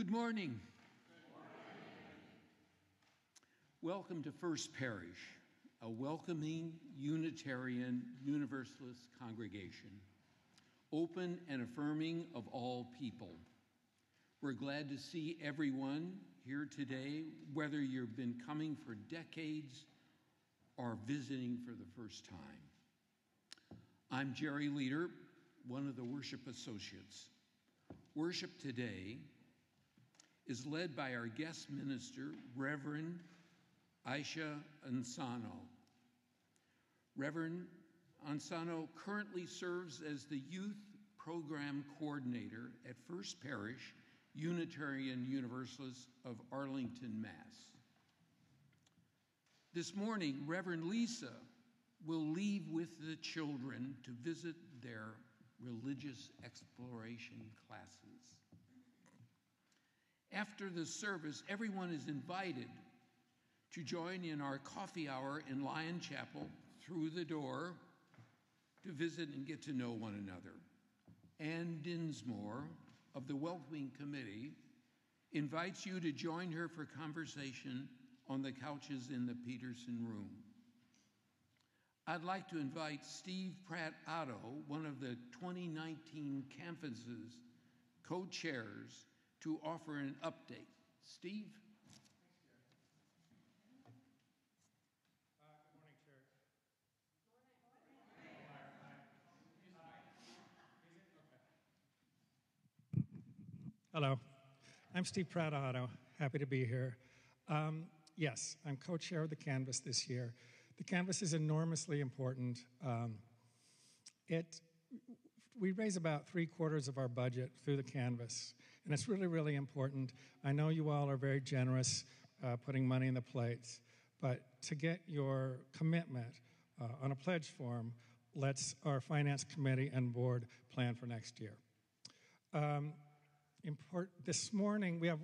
Good morning. Welcome to First Parish, a welcoming Unitarian Universalist congregation, open and affirming of all people. We're glad to see everyone here today, whether you've been coming for decades or visiting for the first time. I'm Jerry Leader, one of the worship associates. Worship today is led by our guest minister, Reverend Aisha Ansano. Reverend Ansano currently serves as the Youth Program Coordinator at First Parish Unitarian Universalist of Arlington, Mass. This morning, Reverend Lisa will leave with the children to visit their religious exploration classes. After the service, everyone is invited to join in our coffee hour in Lion Chapel through the door to visit and get to know one another. Ann Dinsmore of the Welcoming Committee invites you to join her for conversation on the couches in the Peterson Room. I'd like to invite Steve Pratt-Otto, one of the 2019 Canvases co-chairs, to offer an update. Steve? Good morning, Chair. Hello, I'm Steve Pratt-Otto. Happy to be here. Yes, I'm co-chair of the Canvas this year. The Canvas is enormously important. We raise about 3/4 of our budget through the Canvas, and it's really, really important. I know you all are very generous putting money in the plates, but to get your commitment on a pledge form, let's our finance committee and board plan for next year. This morning, we have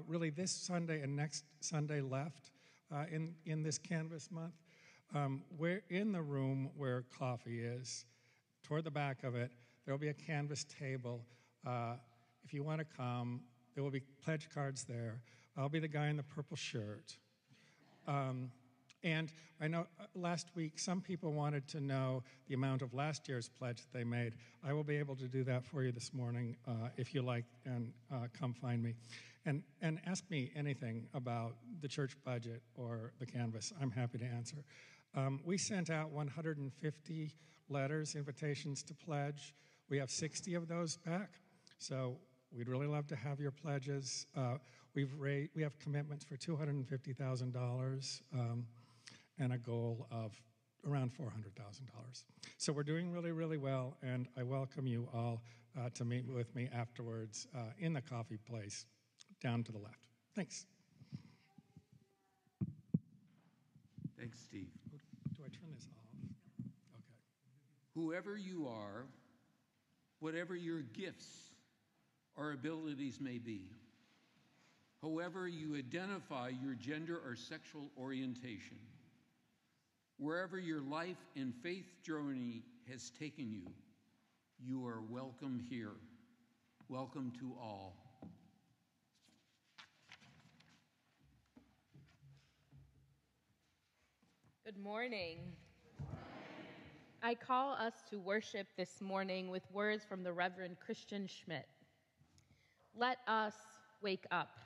really this Sunday and next Sunday left in this Canvas month. We're in the room where coffee is. Toward the back of it, there will be a Canvas table. If you want to come, there will be pledge cards there. I'll be the guy in the purple shirt. And I know last week some people wanted to know the amount of last year's pledge that they made. I will be able to do that for you this morning if you like, and come find me. And ask me anything about the church budget or the Canvas. I'm happy to answer. We sent out 150 letters, invitations to pledge. We have 60 of those back, so we'd really love to have your pledges. We have commitments for $250,000 and a goal of around $400,000. So we're doing really, really well, and I welcome you all to meet with me afterwards in the coffee place down to the left. Thanks. Thanks, Steve. Do I turn this off? Okay. Whoever you are, whatever your gifts or abilities may be, however you identify your gender or sexual orientation, wherever your life and faith journey has taken you, you are welcome here. Welcome to all. Good morning. I call us to worship this morning with words from the Reverend Christian Schmidt. Let us wake up,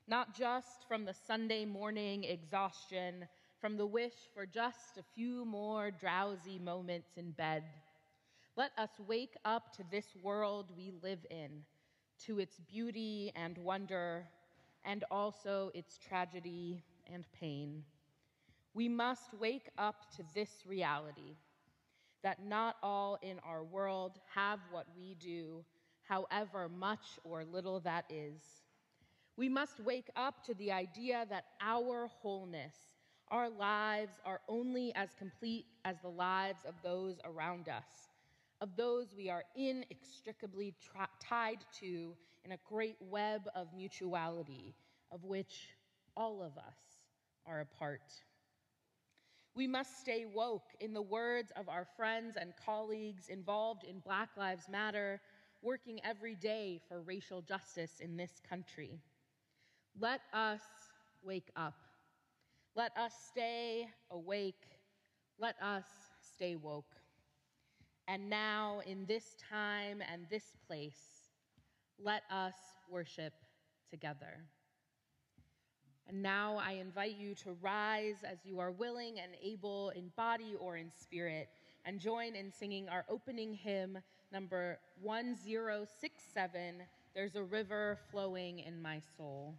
not just from the Sunday morning exhaustion, from the wish for just a few more drowsy moments in bed. Let us wake up to this world we live in, to its beauty and wonder, and also its tragedy and pain. We must wake up to this reality, that not all in our world have what we do, however much or little that is. We must wake up to the idea that our wholeness, our lives, are only as complete as the lives of those around us, of those we are inextricably tied to in a great web of mutuality, of which all of us are a part. We must stay woke, in the words of our friends and colleagues involved in Black Lives Matter. working every day for racial justice in this country. Let us wake up. Let us stay awake. Let us stay woke. And now, in this time and this place, let us worship together. And now I invite you to rise as you are willing and able in body or in spirit, and join in singing our opening hymn, number 1067, There's a River Flowing in My Soul.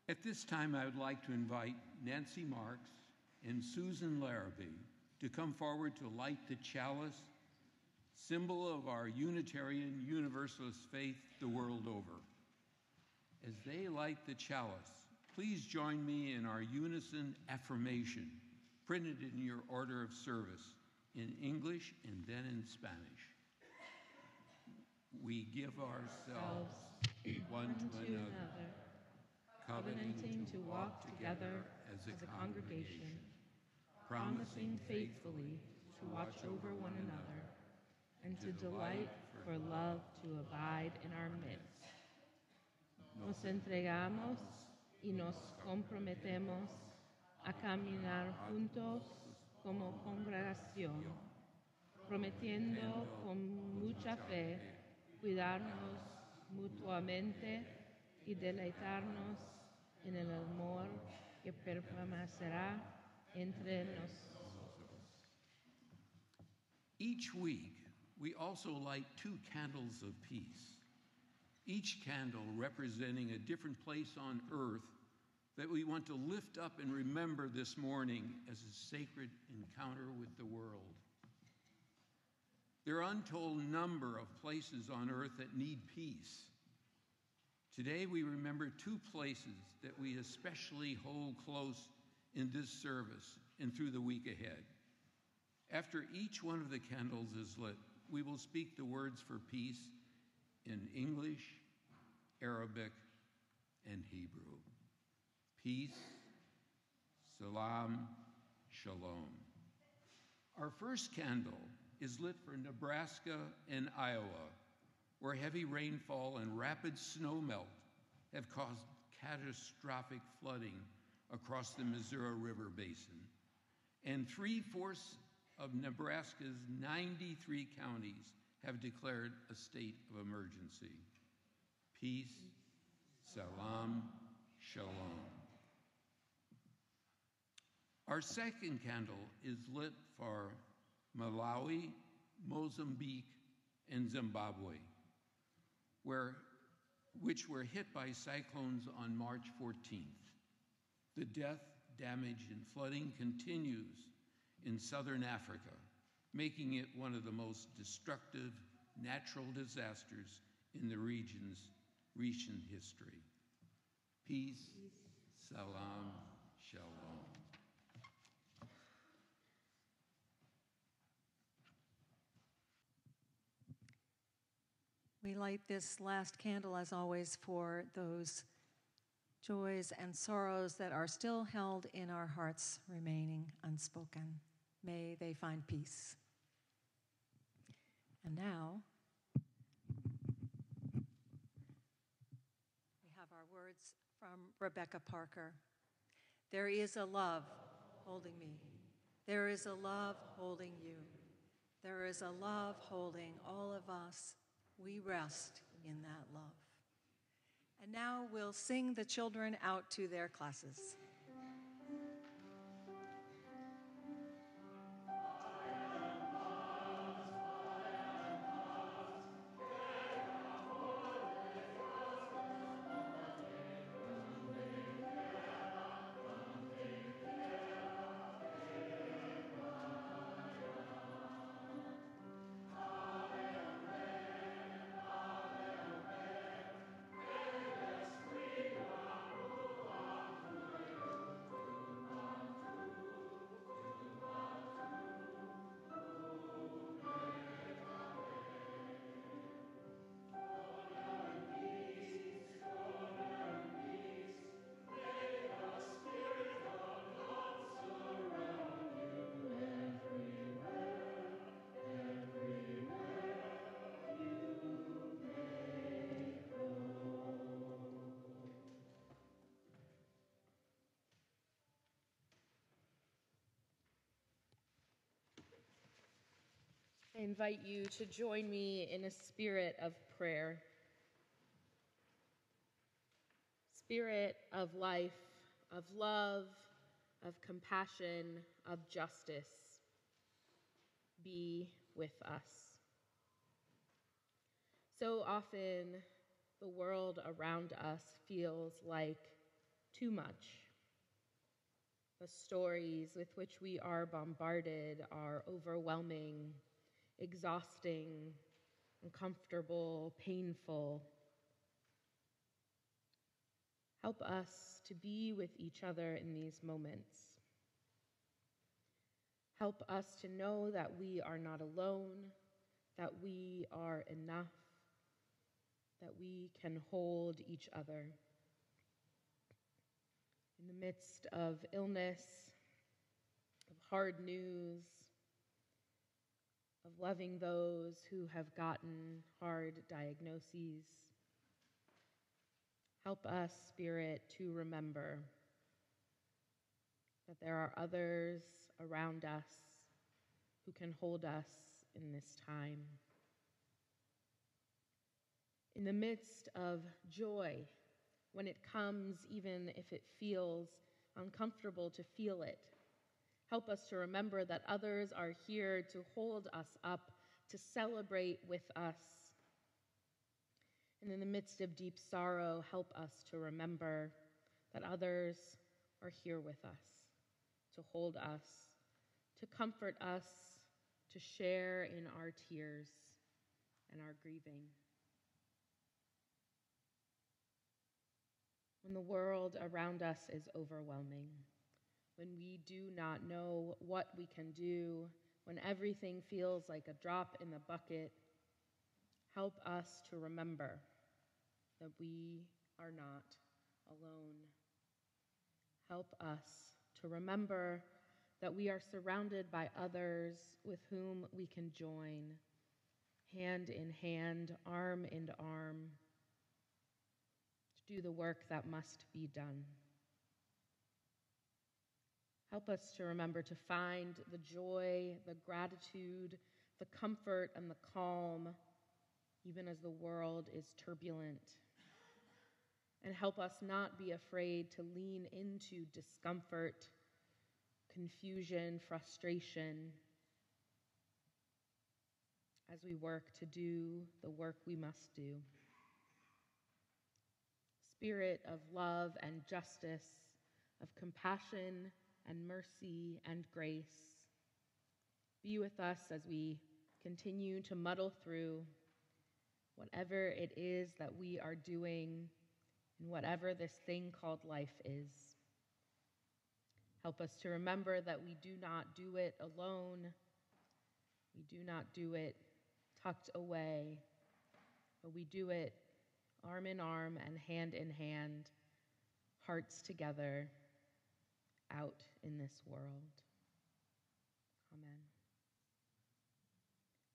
At this time, I would like to invite Nancy Marks and Susan Larrabee to come forward to light the chalice, symbol of our Unitarian Universalist faith the world over. As they light the chalice, please join me in our unison affirmation, printed in your order of service, in English and then in Spanish. We give ourselves one to another, covenanting to walk together as a congregation, promising faithfully to watch over one another, and to delight for love to abide in our midst. Nos entregamos y nos comprometemos a caminar juntos como congregación, prometiendo con mucha fe cuidarnos mutuamente y deleitarnos en el amor que permanecerá entre nosotros. Each week, we also light 2 candles of peace, each candle representing a different place on earth that we want to lift up and remember this morning as a sacred encounter with the world. There are an untold number of places on earth that need peace. Today we remember 2 places that we especially hold close in this service and through the week ahead. After each one of the candles is lit, we will speak the words for peace in English, Arabic, and Hebrew. peace, salam, shalom. Our first candle is lit for Nebraska and Iowa, where heavy rainfall and rapid snowmelt have caused catastrophic flooding across the Missouri River Basin. And 3/4 of Nebraska's 93 counties have declared a state of emergency. Peace, salam, shalom. Our second candle is lit for Malawi, Mozambique, and Zimbabwe, which were hit by cyclones on March 14th. The death, damage, and flooding continues in southern Africa, making it one of the most destructive natural disasters in the region's recent history. Peace, salam, shalom. We light this last candle, as always, for those joys and sorrows that are still held in our hearts, remaining unspoken. May they find peace. And now, we have our words from Rebecca Parker. There is a love holding me. There is a love holding you. There is a love holding all of us. We rest in that love. And now we'll sing the children out to their classes. I invite you to join me in a spirit of prayer. Spirit of life, of love, of compassion, of justice, be with us. So often, the world around us feels like too much. The stories with which we are bombarded are overwhelming, exhausting, uncomfortable, painful. Help us to be with each other in these moments. Help us to know that we are not alone, that we are enough, that we can hold each other. In the midst of illness, of hard news, of loving those who have gotten hard diagnoses, help us, Spirit, to remember that there are others around us who can hold us in this time. In the midst of joy, when it comes, even if it feels uncomfortable to feel it, help us to remember that others are here to hold us up, to celebrate with us. And in the midst of deep sorrow, help us to remember that others are here with us, to hold us, to comfort us, to share in our tears and our grieving. When the world around us is overwhelming, when we do not know what we can do, when everything feels like a drop in the bucket, help us to remember that we are not alone. Help us to remember that we are surrounded by others with whom we can join, hand in hand, arm in arm, to do the work that must be done. Help us to remember to find the joy, the gratitude, the comfort, and the calm, even as the world is turbulent. And help us not be afraid to lean into discomfort, confusion, frustration, as we work to do the work we must do. Spirit of love and justice, of compassion and mercy and grace, be with us as we continue to muddle through whatever it is that we are doing and whatever this thing called life is. Help us to remember that we do not do it alone. We do not do it tucked away, but we do it arm in arm and hand in hand, hearts together, out in this world. Amen.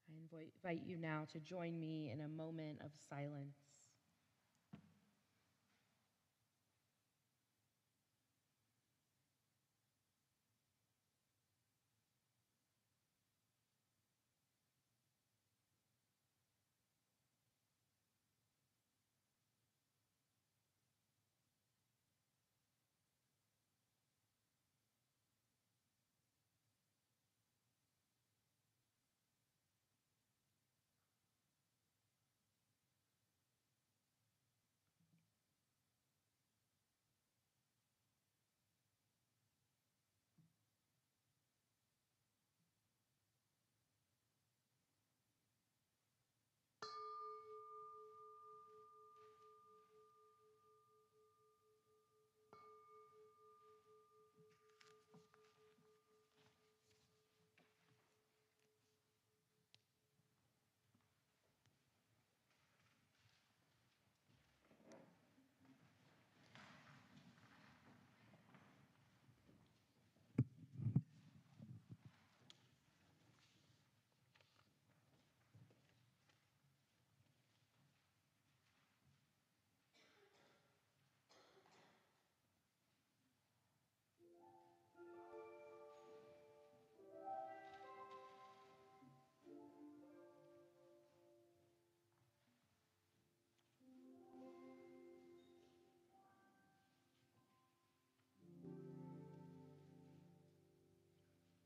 I invite you now to join me in a moment of silence.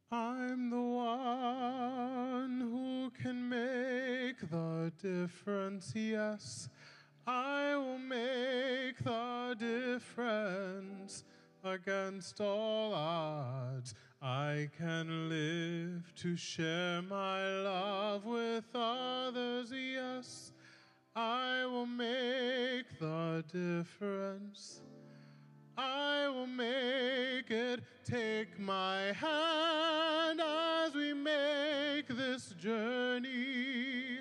I'm the one who can make the difference, yes. I will make the difference against all odds. I can live to share my love with others, yes. I will make the difference. I will make it. Take my hand as we make this journey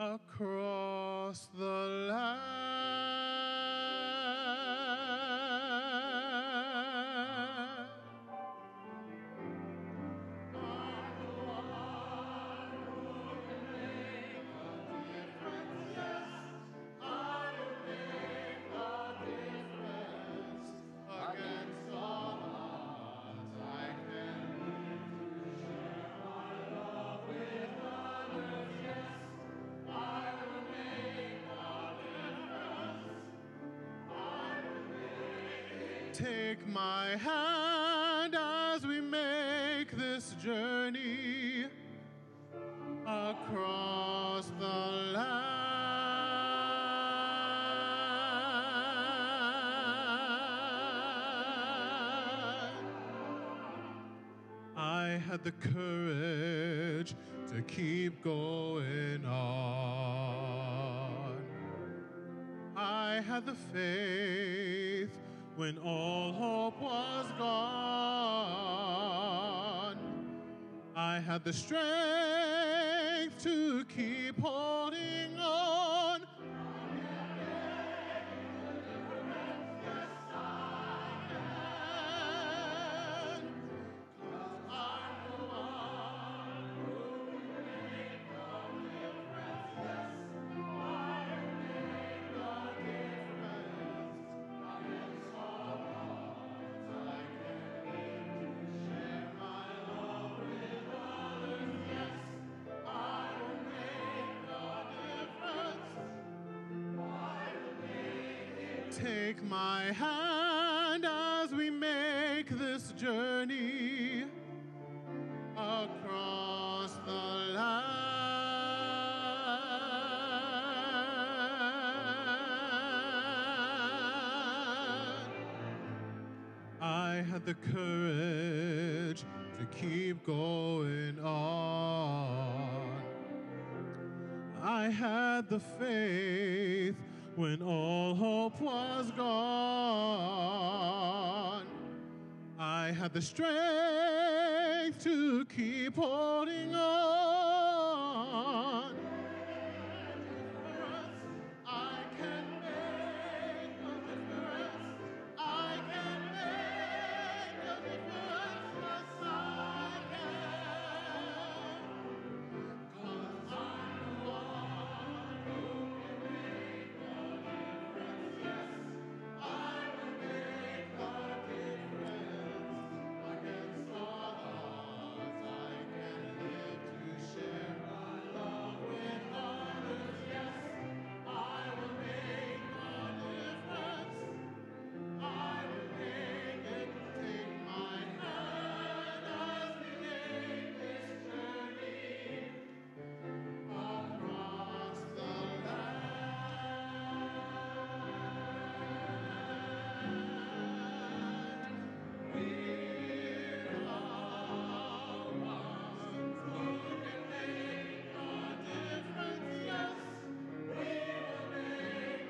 across the land. Take my hand as we make this journey across the land. I had the courage to keep going on. I had the faith when all hope was gone. I had the strength to keep holding on. Take my hand as we make this journey across the land. I had the courage to keep going on. I had the faith when all hope was gone. I had the strength to keep holding on. I can make a difference. I can make a difference. Yes, I can. 'Cause I'm the one who can make a difference. Yes, I will make a difference against all odds. I can live to share my love with others. Yes, I will make a difference. I will make it. Take my hand as we make this journey across the land. We're all ones who can make a difference. Yes, we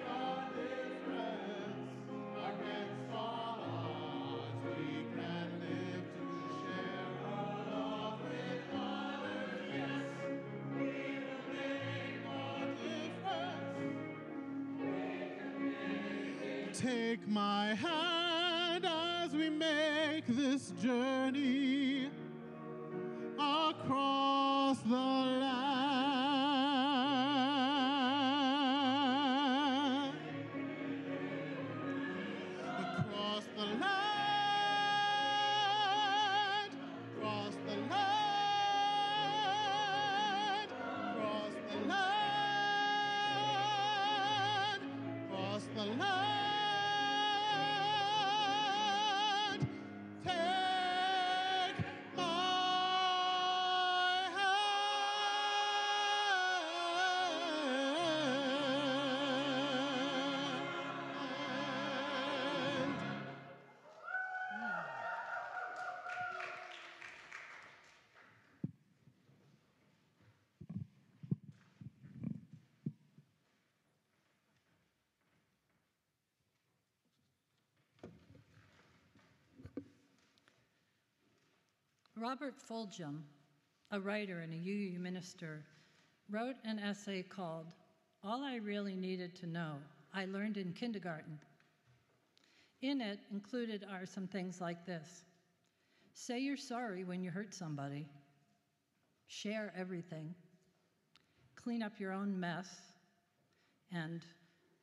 will make a difference against all odds. We can live to share our love with others. Yes, we will make a difference. Take my hand as we make this journey across the land. Across the land. Across the land. Across the land. Across the land. Take my hand. Robert Fulghum, a writer and a UU minister, wrote an essay called All I Really Needed to Know, I Learned in Kindergarten. In it included are some things like this. Say you're sorry when you hurt somebody. Share everything. Clean up your own mess. And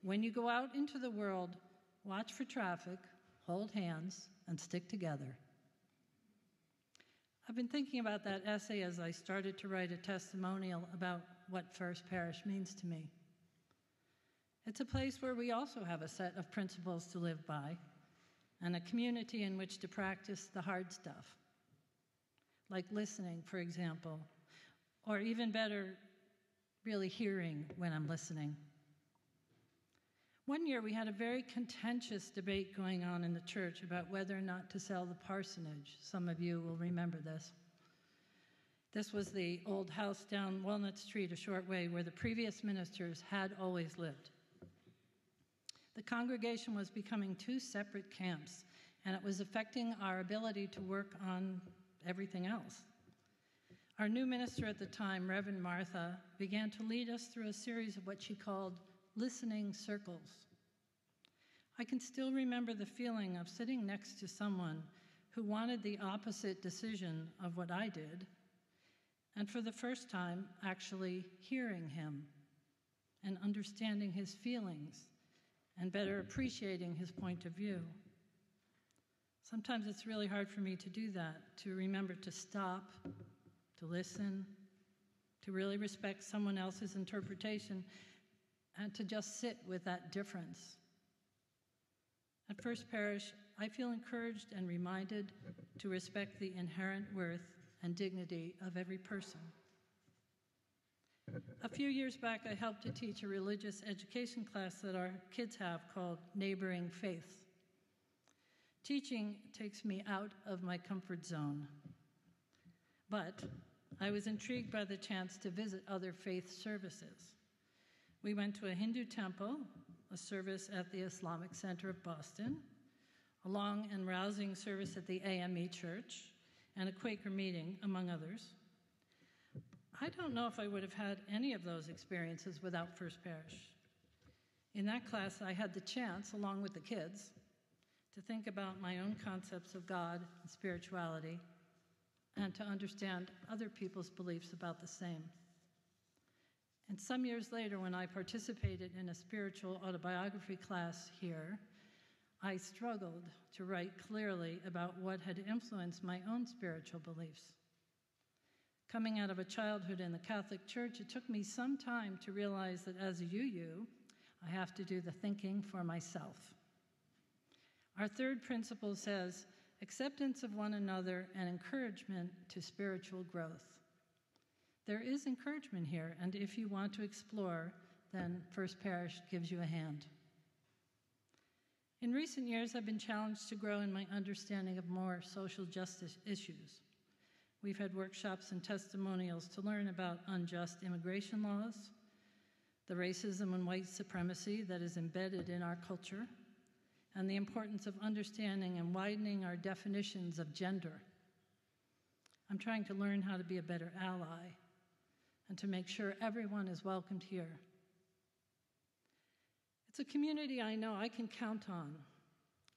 when you go out into the world, watch for traffic, hold hands, and stick together. I've been thinking about that essay as I started to write a testimonial about what First Parish means to me. It's a place where we also have a set of principles to live by and a community in which to practice the hard stuff, like listening, for example, or even better, really hearing when I'm listening. One year we had a very contentious debate going on in the church about whether or not to sell the parsonage. Some of you will remember this. This was the old house down Walnut Street a short way where the previous ministers had always lived. The congregation was becoming two separate camps, and it was affecting our ability to work on everything else. Our new minister at the time, Reverend Martha, began to lead us through a series of what she called listening circles. I can still remember the feeling of sitting next to someone who wanted the opposite decision of what I did, and for the first time, actually hearing him and understanding his feelings and better appreciating his point of view. Sometimes it's really hard for me to do that, to remember to stop, to listen, to really respect someone else's interpretation, and to just sit with that difference. At First Parish, I feel encouraged and reminded to respect the inherent worth and dignity of every person. A few years back, I helped to teach a religious education class that our kids have called Neighboring Faiths. Teaching takes me out of my comfort zone, but I was intrigued by the chance to visit other faith services. We went to a Hindu temple, a service at the Islamic Center of Boston, a long and rousing service at the AME Church, and a Quaker meeting, among others. I don't know if I would have had any of those experiences without First Parish. In that class, I had the chance, along with the kids, to think about my own concepts of God and spirituality, and to understand other people's beliefs about the same. And some years later, when I participated in a spiritual autobiography class here, I struggled to write clearly about what had influenced my own spiritual beliefs. Coming out of a childhood in the Catholic Church, it took me some time to realize that as a UU, I have to do the thinking for myself. Our third principle says, acceptance of one another and encouragement to spiritual growth. There is encouragement here, and if you want to explore, then First Parish gives you a hand. In recent years, I've been challenged to grow in my understanding of more social justice issues. We've had workshops and testimonials to learn about unjust immigration laws, the racism and white supremacy that is embedded in our culture, and the importance of understanding and widening our definitions of gender. I'm trying to learn how to be a better ally and to make sure everyone is welcomed here. It's a community I know I can count on.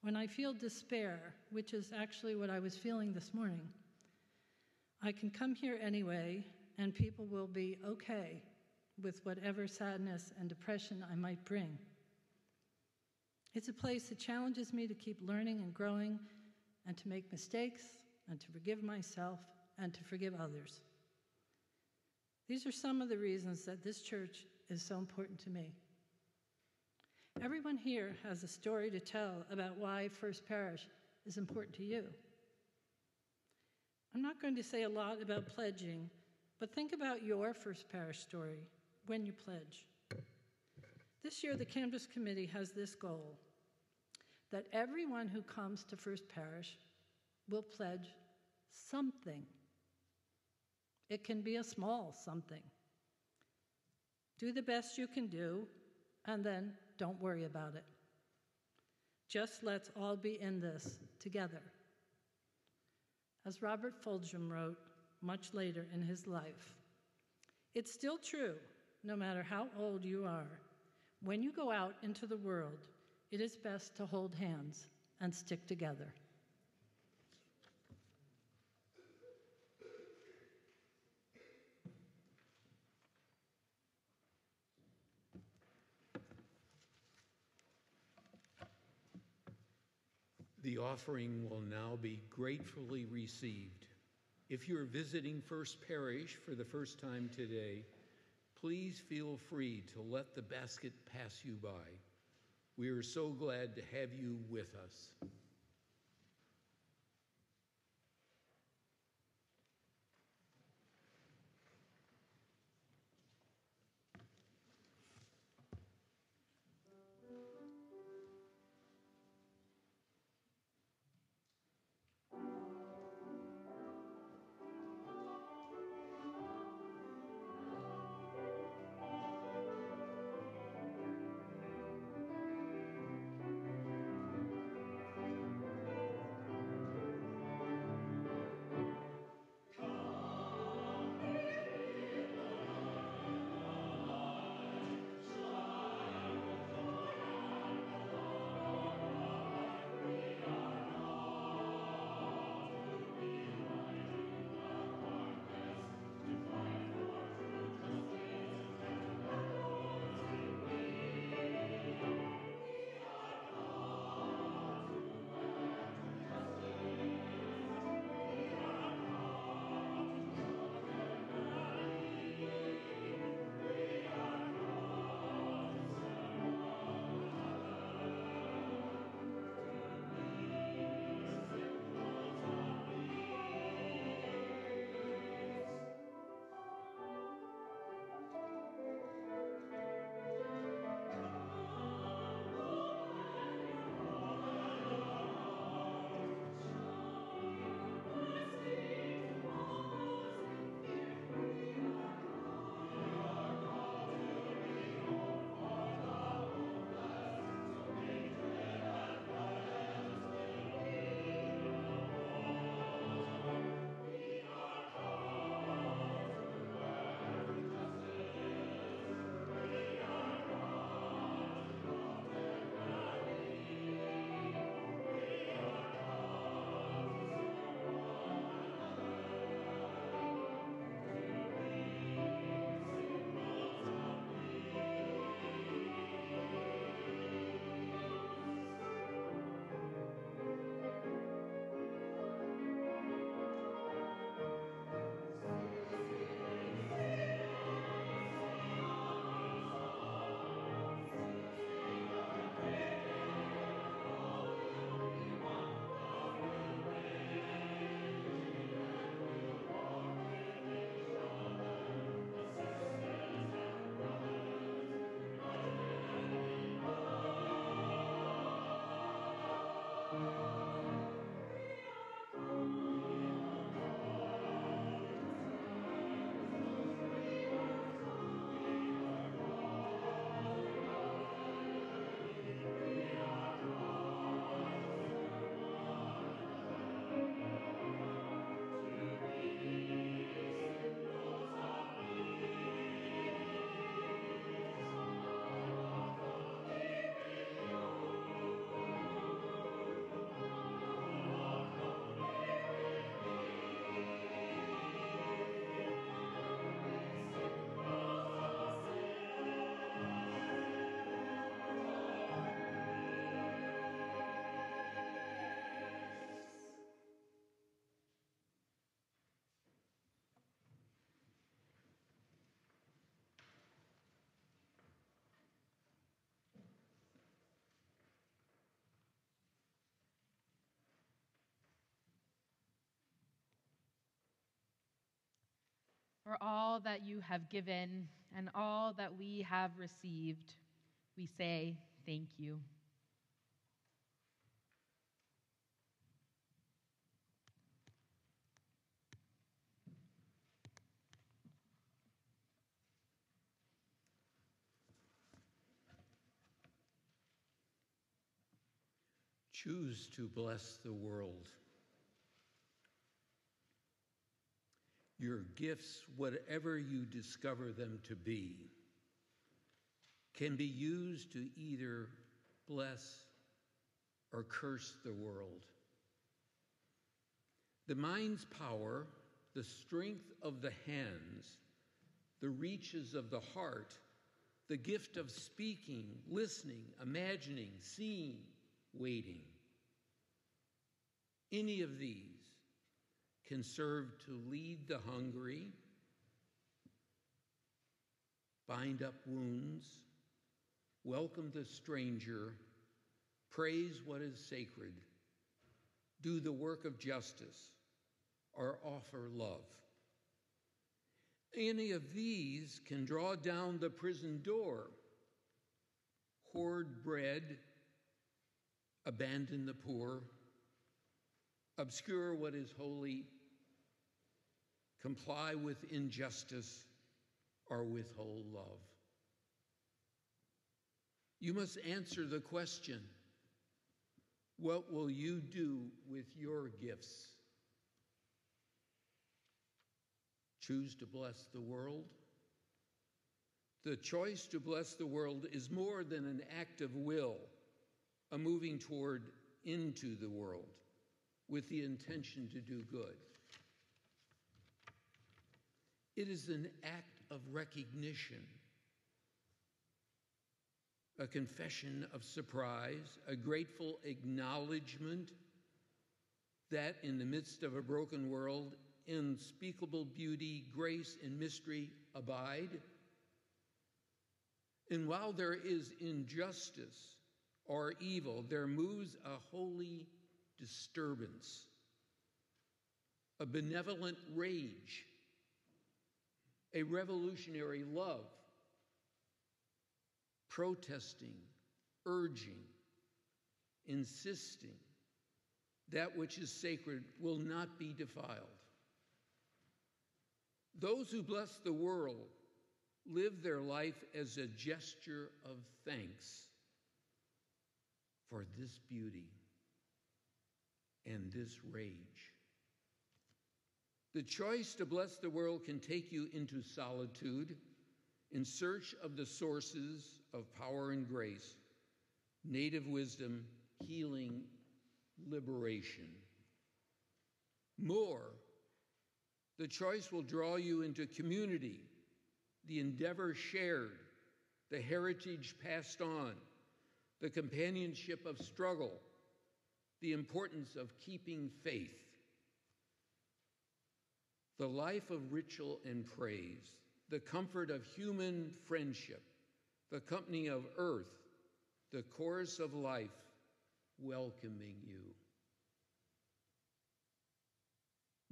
When I feel despair, which is actually what I was feeling this morning, I can come here anyway, and people will be okay with whatever sadness and depression I might bring. It's a place that challenges me to keep learning and growing, and to make mistakes, and to forgive myself, and to forgive others. These are some of the reasons that this church is so important to me. Everyone here has a story to tell about why First Parish is important to you. I'm not going to say a lot about pledging, but think about your First Parish story when you pledge. This year, the Canvas Committee has this goal, that everyone who comes to First Parish will pledge something. It can be a small something. Do the best you can do, and then don't worry about it. Just let's all be in this together. As Robert Fulghum wrote much later in his life, it's still true, no matter how old you are, when you go out into the world, it is best to hold hands and stick together. The offering will now be gratefully received. If you're visiting First Parish for the first time today, please feel free to let the basket pass you by. We are so glad to have you with us. for all that you have given and all that we have received. We say thank you. Choose to bless the world. Your gifts, whatever you discover them to be, can be used to either bless or curse the world. The mind's power, the strength of the hands, the reaches of the heart, the gift of speaking, listening, imagining, seeing, waiting. Any of these can serve to lead the hungry, bind up wounds, welcome the stranger, praise what is sacred, do the work of justice, or offer love. Any of these can draw down the prison door, hoard bread, abandon the poor, obscure what is holy, comply with injustice, or withhold love. You must answer the question, what will you do with your gifts? Choose to bless the world? The choice to bless the world is more than an act of will, a moving toward into the world with the intention to do good. It is an act of recognition, a confession of surprise, a grateful acknowledgement that in the midst of a broken world, unspeakable beauty, grace, and mystery abide. And while there is injustice or evil, there moves a holy disturbance, a benevolent rage, a revolutionary love, protesting, urging, insisting that which is sacred will not be defiled. Those who bless the world live their life as a gesture of thanks for this beauty and this rage. The choice to bless the world can take you into solitude in search of the sources of power and grace, native wisdom, healing, liberation. More, the choice will draw you into community, the endeavor shared, the heritage passed on, the companionship of struggle, the importance of keeping faith. The life of ritual and praise, the comfort of human friendship, the company of earth, the chorus of life welcoming you.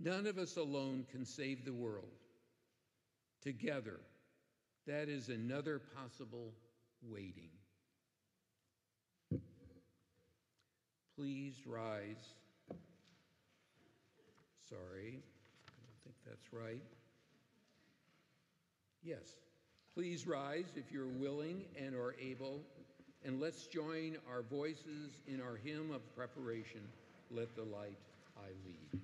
None of us alone can save the world. Together, that is another possible waiting. Please rise. Sorry, I don't think that's right. Yes, please rise if you're willing and are able, and let's join our voices in our hymn of preparation, Let the Light I Lead.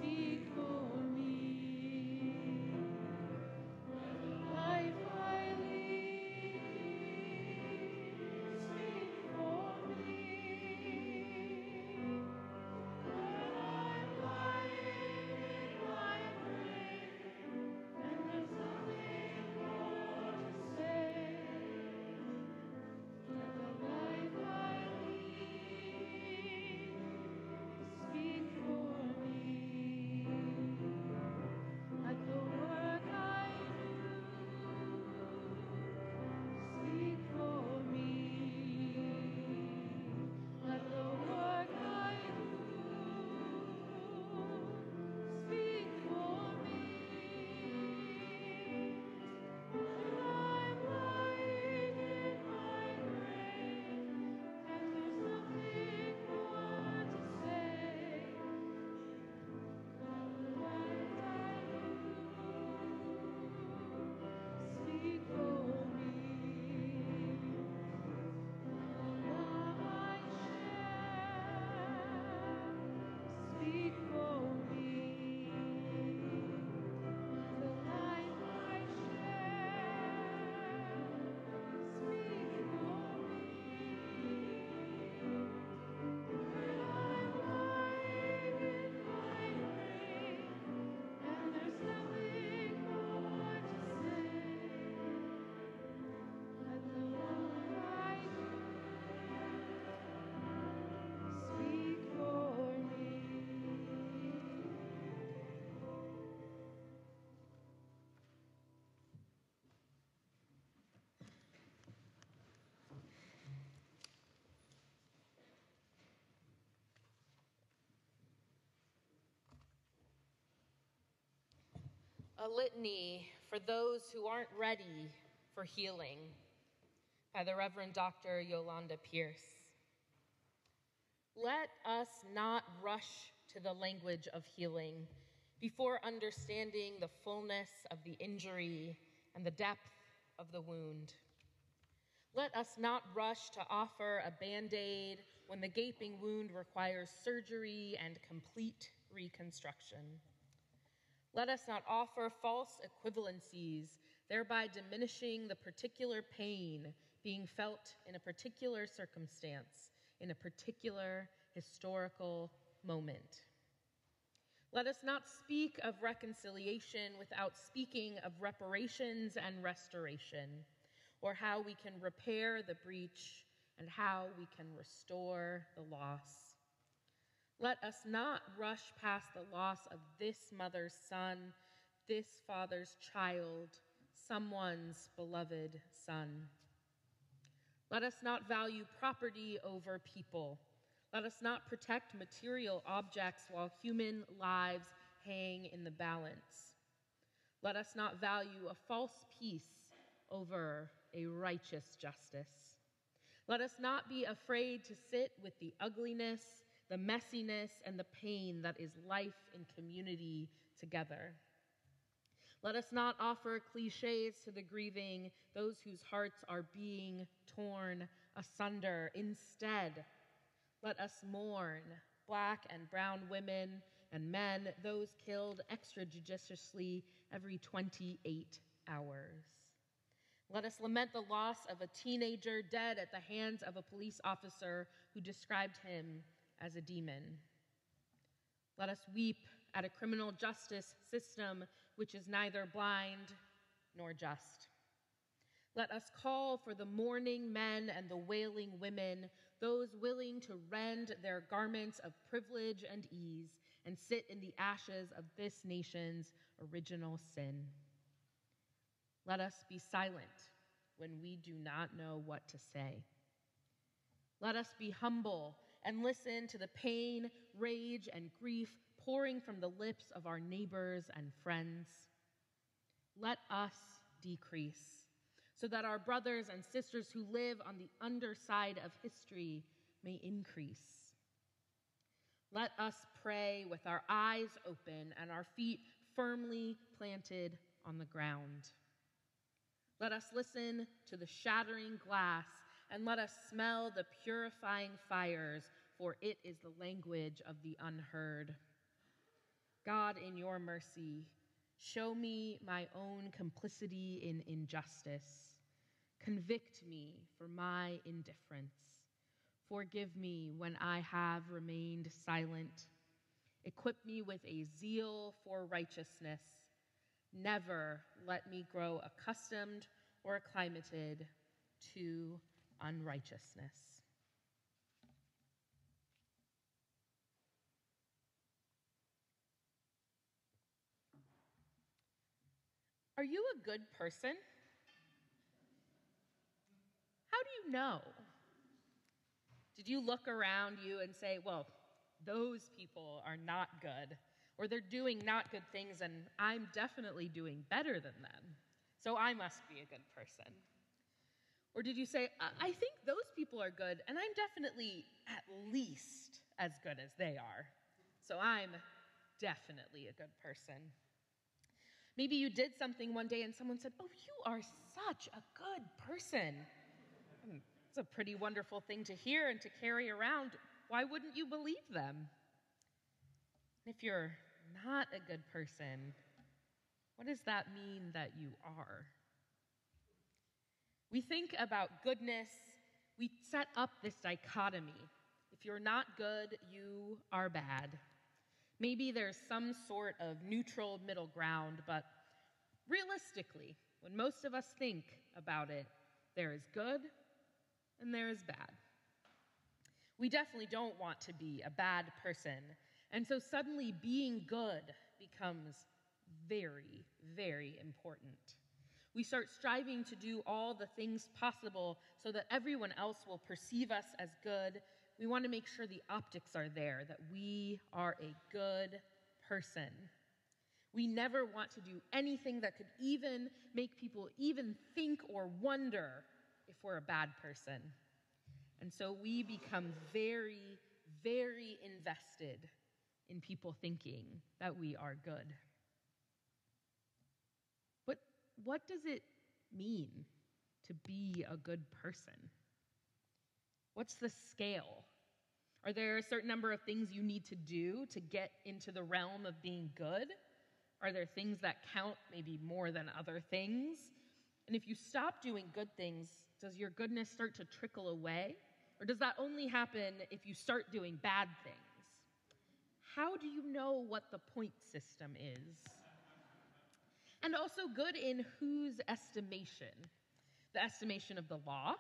Speak for me. A litany for those who aren't ready for healing by the Reverend Dr. Yolanda Pierce. Let us not rush to the language of healing before understanding the fullness of the injury and the depth of the wound. Let us not rush to offer a Band-Aid when the gaping wound requires surgery and complete reconstruction. Let us not offer false equivalencies, thereby diminishing the particular pain being felt in a particular circumstance, in a particular historical moment. Let us not speak of reconciliation without speaking of reparations and restoration, or how we can repair the breach and how we can restore the loss. Let us not rush past the loss of this mother's son, this father's child, someone's beloved son. Let us not value property over people. Let us not protect material objects while human lives hang in the balance. Let us not value a false peace over a righteous justice. Let us not be afraid to sit with the ugliness, the messiness, and the pain that is life in community together. Let us not offer cliches to the grieving, those whose hearts are being torn asunder. Instead, let us mourn Black and brown women and men, those killed extrajudiciously every 28 hours. Let us lament the loss of a teenager dead at the hands of a police officer who described him as a demon. Let us weep at a criminal justice system which is neither blind nor just. Let us call for the mourning men and the wailing women, those willing to rend their garments of privilege and ease and sit in the ashes of this nation's original sin. Let us be silent when we do not know what to say. Let us be humble and listen to the pain, rage, and grief pouring from the lips of our neighbors and friends. Let us decrease so that our brothers and sisters who live on the underside of history may increase. Let us pray with our eyes open and our feet firmly planted on the ground. Let us listen to the shattering glass and let us smell the purifying fires, for it is the language of the unheard. God, in your mercy, show me my own complicity in injustice. Convict me for my indifference. Forgive me when I have remained silent. Equip me with a zeal for righteousness. Never let me grow accustomed or acclimated to unrighteousness. Are you a good person? How do you know? Did you look around you and say, well, those people are not good, or they're doing not good things, and I'm definitely doing better than them, so I must be a good person? Or did you say, I think those people are good, and I'm definitely at least as good as they are, so I'm definitely a good person? Maybe you did something one day and someone said, oh, you are such a good person. It's a pretty wonderful thing to hear and to carry around. Why wouldn't you believe them? If you're not a good person, what does that mean that you are? We think about goodness, we set up this dichotomy. If you're not good, you are bad. Maybe there's some sort of neutral middle ground, but realistically, when most of us think about it, there is good and there is bad. We definitely don't want to be a bad person, and so suddenly being good becomes very, very important. We start striving to do all the things possible so that everyone else will perceive us as good. We want to make sure the optics are there, that we are a good person. We never want to do anything that could even make people even think or wonder if we're a bad person. And so we become very, very invested in people thinking that we are good. But what does it mean to be a good person? What's the scale? Are there a certain number of things you need to do to get into the realm of being good? Are there things that count maybe more than other things? And if you stop doing good things, does your goodness start to trickle away? Or does that only happen if you start doing bad things? How do you know what the point system is? And also good in whose estimation? The estimation of the law,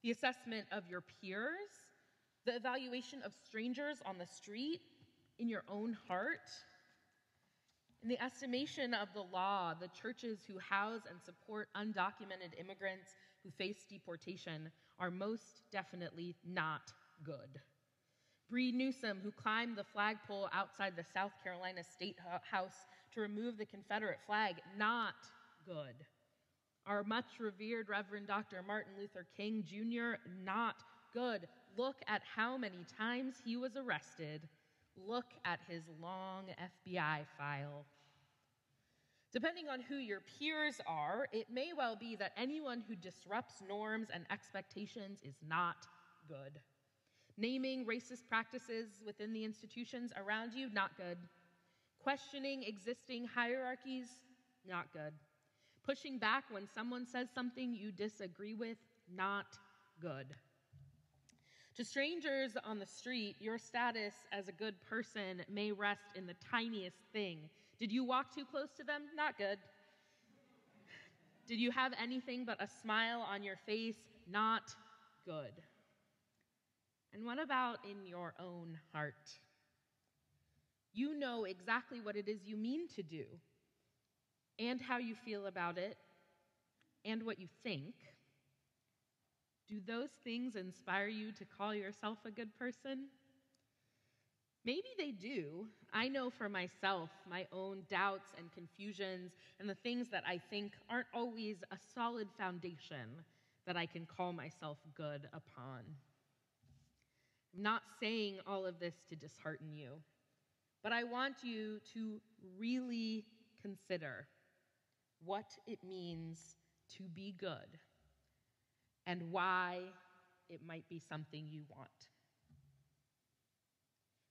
the assessment of your peers, the evaluation of strangers on the street, in your own heart. In the estimation of the law, the churches who house and support undocumented immigrants who face deportation are most definitely not good. Bree Newsom, who climbed the flagpole outside the South Carolina State House to remove the Confederate flag, not good. Our much revered Reverend Dr. Martin Luther King Jr., not good. Look at how many times he was arrested. Look at his long FBI file. Depending on who your peers are, it may well be that anyone who disrupts norms and expectations is not good. Naming racist practices within the institutions around you, not good. Questioning existing hierarchies, not good. Pushing back when someone says something you disagree with, not good. To strangers on the street, your status as a good person may rest in the tiniest thing. Did you walk too close to them? Not good. Did you have anything but a smile on your face? Not good. And what about in your own heart? You know exactly what it is you mean to do, and how you feel about it, and what you think. Do those things inspire you to call yourself a good person? Maybe they do. I know for myself, my own doubts and confusions and the things that I think aren't always a solid foundation that I can call myself good upon. I'm not saying all of this to dishearten you, but I want you to really consider what it means to be good and why it might be something you want.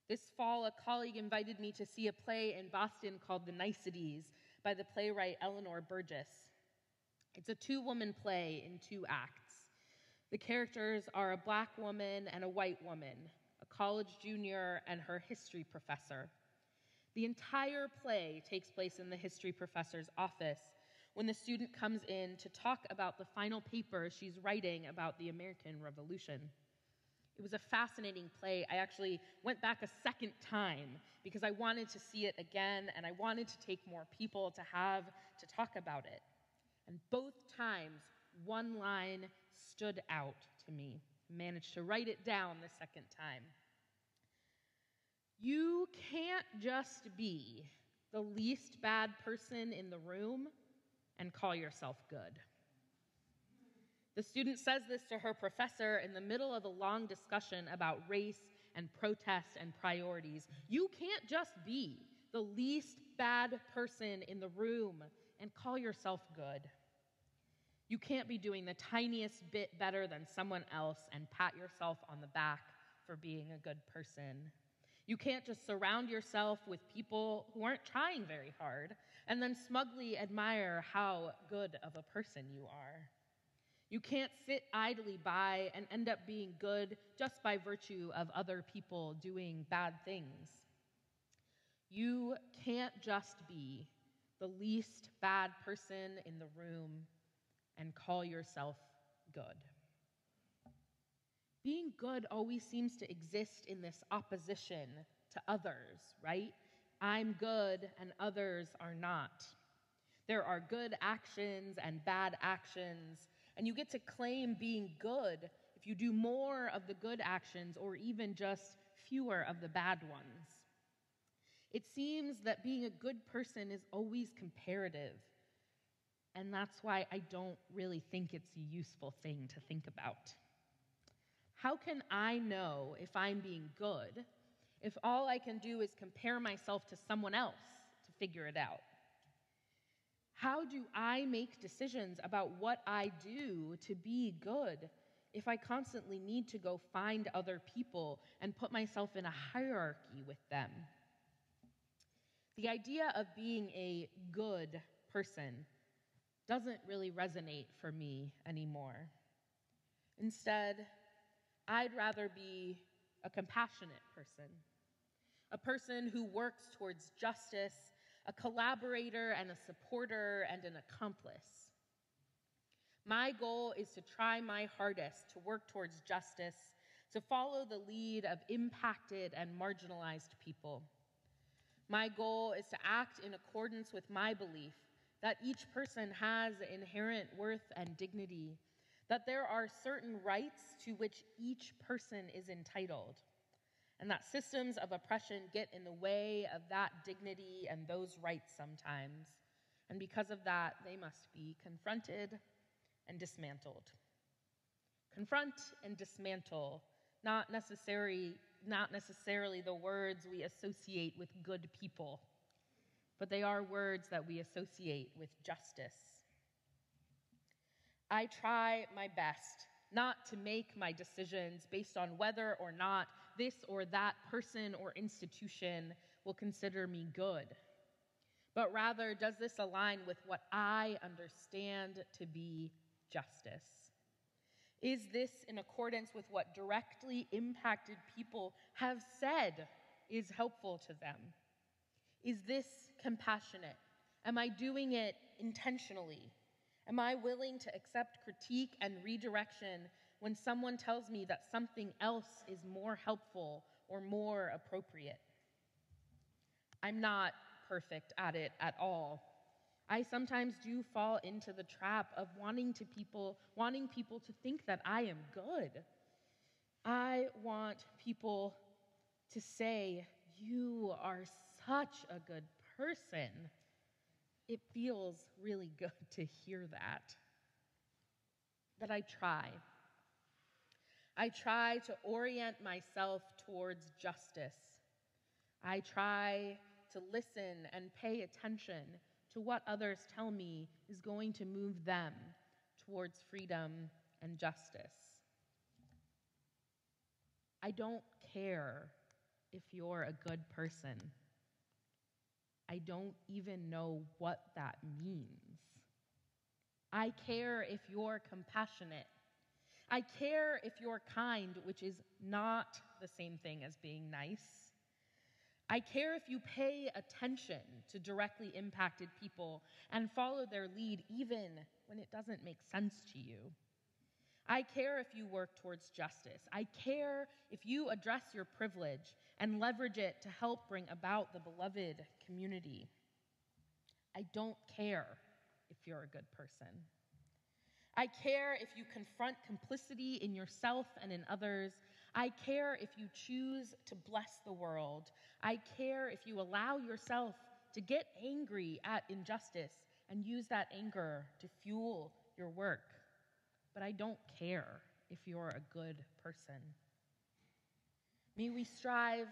This fall, a colleague invited me to see a play in Boston called The Niceties by the playwright Eleanor Burgess. It's a two-woman play in 2 acts. The characters are a Black woman and a white woman, a college junior and her history professor. The entire play takes place in the history professor's office when the student comes in to talk about the final paper she's writing about the American Revolution. It was a fascinating play. I actually went back a second time because I wanted to see it again and I wanted to take more people to talk about it. And both times, one line stood out to me. I managed to write it down the second time. You can't just be the least bad person in the room and call yourself good. The student says this to her professor in the middle of a long discussion about race and protest and priorities. You can't just be the least bad person in the room and call yourself good. You can't be doing the tiniest bit better than someone else and pat yourself on the back for being a good person. You can't just surround yourself with people who aren't trying very hard and then smugly admire how good of a person you are. You can't sit idly by and end up being good just by virtue of other people doing bad things. You can't just be the least bad person in the room and call yourself good. Being good always seems to exist in this opposition to others, right? I'm good and others are not. There are good actions and bad actions, and you get to claim being good if you do more of the good actions or even just fewer of the bad ones. It seems that being a good person is always comparative, and that's why I don't really think it's a useful thing to think about. How can I know if I'm being good if all I can do is compare myself to someone else to figure it out? How do I make decisions about what I do to be good if I constantly need to go find other people and put myself in a hierarchy with them? The idea of being a good person doesn't really resonate for me anymore. Instead, I'd rather be a compassionate person, a person who works towards justice, a collaborator and a supporter and an accomplice. My goal is to try my hardest to work towards justice, to follow the lead of impacted and marginalized people. My goal is to act in accordance with my belief that each person has inherent worth and dignity, that there are certain rights to which each person is entitled, and that systems of oppression get in the way of that dignity and those rights sometimes, and because of that, they must be confronted and dismantled. Confront and dismantle, not necessarily the words we associate with good people, but they are words that we associate with justice. I try my best not to make my decisions based on whether or not this or that person or institution will consider me good, but rather, does this align with what I understand to be justice? Is this in accordance with what directly impacted people have said is helpful to them? Is this compassionate? Am I doing it intentionally? Am I willing to accept critique and redirection when someone tells me that something else is more helpful or more appropriate? I'm not perfect at it at all. I sometimes do fall into the trap of wanting people to think that I am good. I want people to say, "You are such a good person." It feels really good to hear that I try. I try to orient myself towards justice. I try to listen and pay attention to what others tell me is going to move them towards freedom and justice. I don't care if you're a good person. I don't even know what that means. I care if you're compassionate. I care if you're kind, which is not the same thing as being nice. I care if you pay attention to directly impacted people and follow their lead even when it doesn't make sense to you. I care if you work towards justice. I care if you address your privilege and leverage it to help bring about the beloved community. I don't care if you're a good person. I care if you confront complicity in yourself and in others. I care if you choose to bless the world. I care if you allow yourself to get angry at injustice and use that anger to fuel your work. But I don't care if you're a good person. May we strive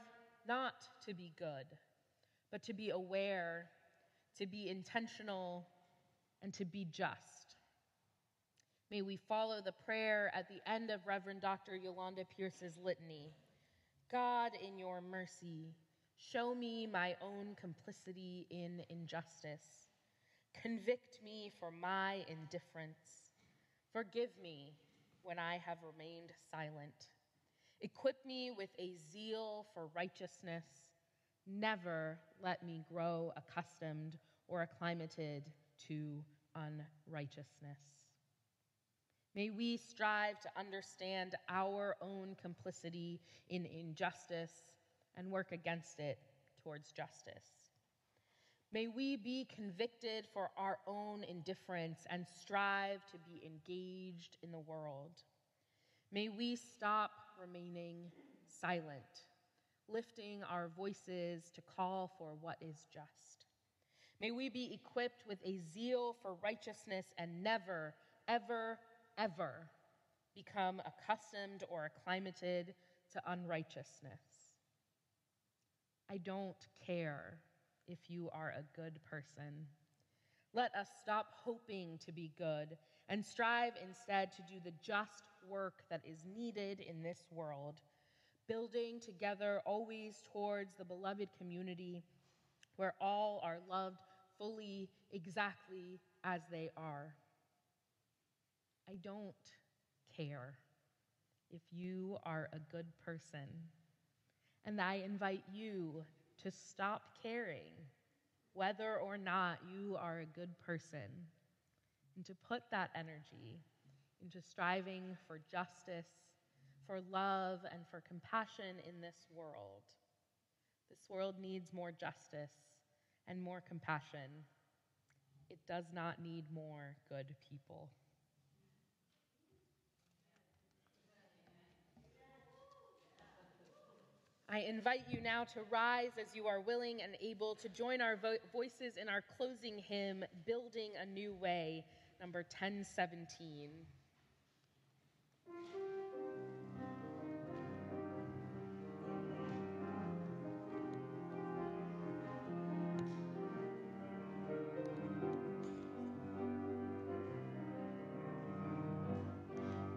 not to be good, but to be aware, to be intentional, and to be just. May we follow the prayer at the end of Reverend Dr. Yolanda Pierce's litany. God, in your mercy, show me my own complicity in injustice. Convict me for my indifference. Forgive me when I have remained silent. Equip me with a zeal for righteousness. Never let me grow accustomed or acclimated to unrighteousness. May we strive to understand our own complicity in injustice and work against it towards justice. May we be convicted for our own indifference and strive to be engaged in the world. May we stop remaining silent. lifting our voices to call for what is just. May we be equipped with a zeal for righteousness and never, ever, ever become accustomed or acclimated to unrighteousness. I don't care if you are a good person. Let us stop hoping to be good and strive instead to do the just work that is needed in this world, building together always towards the beloved community where all are loved fully, exactly as they are. I don't care if you are a good person, and I invite you to stop caring whether or not you are a good person, and to put that energy into striving for justice, for love, and for compassion in this world. This world needs more justice and more compassion. It does not need more good people. I invite you now to rise as you are willing and able to join our voices in our closing hymn, Building a New Way, number 1017.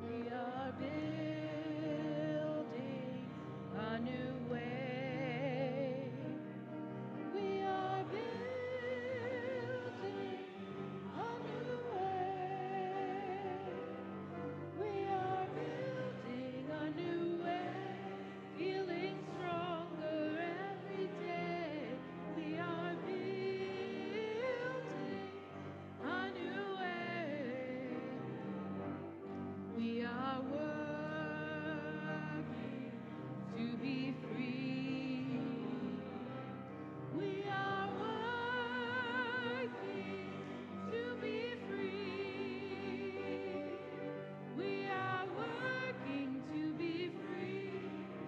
We are building a new way. We are building a new way. We are building a new way, feeling stronger every day. We are building a new way. We are working to be free. We are working to be free. We are working to be free.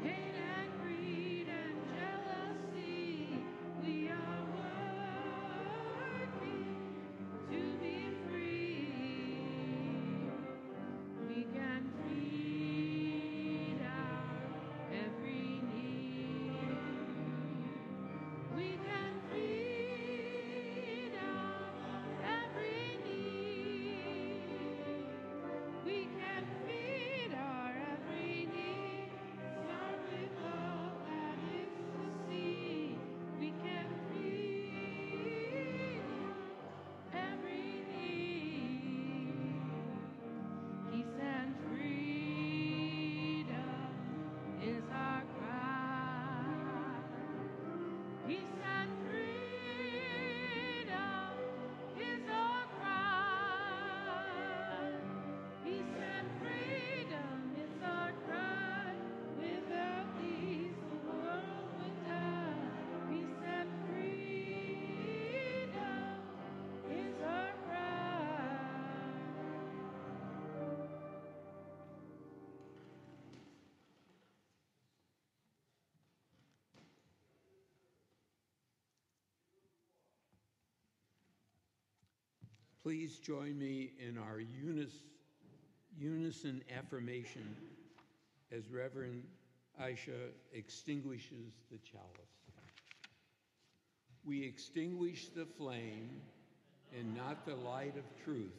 Hate and greed and jealousy. We are working to be free. We can freedom every need. We can freedom every need. We can feed our every need. Start with love and ecstasy. We can feed every need. Peace and freedom is our cry. Peace and freedom is our cry. Peace and freedom is our cry. Without these, the world would die. Peace and freedom is our cry. Please join me in our unison affirmation as Reverend Aisha extinguishes the chalice. We extinguish the flame and not the light of truth,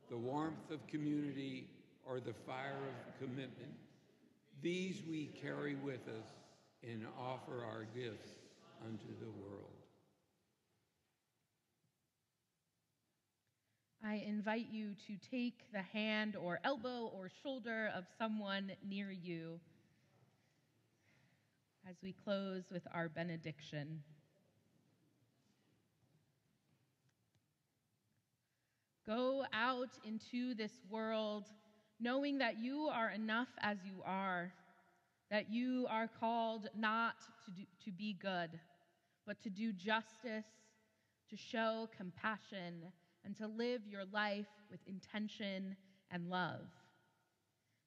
the warmth of community, or the fire of commitment. These we carry with us and offer our gifts unto the world. I invite you to take the hand or elbow or shoulder of someone near you as we close with our benediction. Go out into this world knowing that you are enough as you are, that you are called not to be good, but to do justice, to show compassion, and to live your life with intention and love.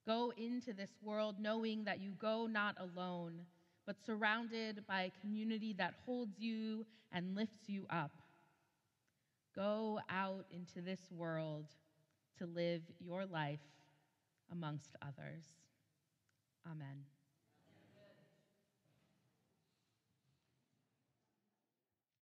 Go into this world knowing that you go not alone, but but surrounded by a community that holds you and lifts you up. Go out into this world to live your life amongst others. Amen.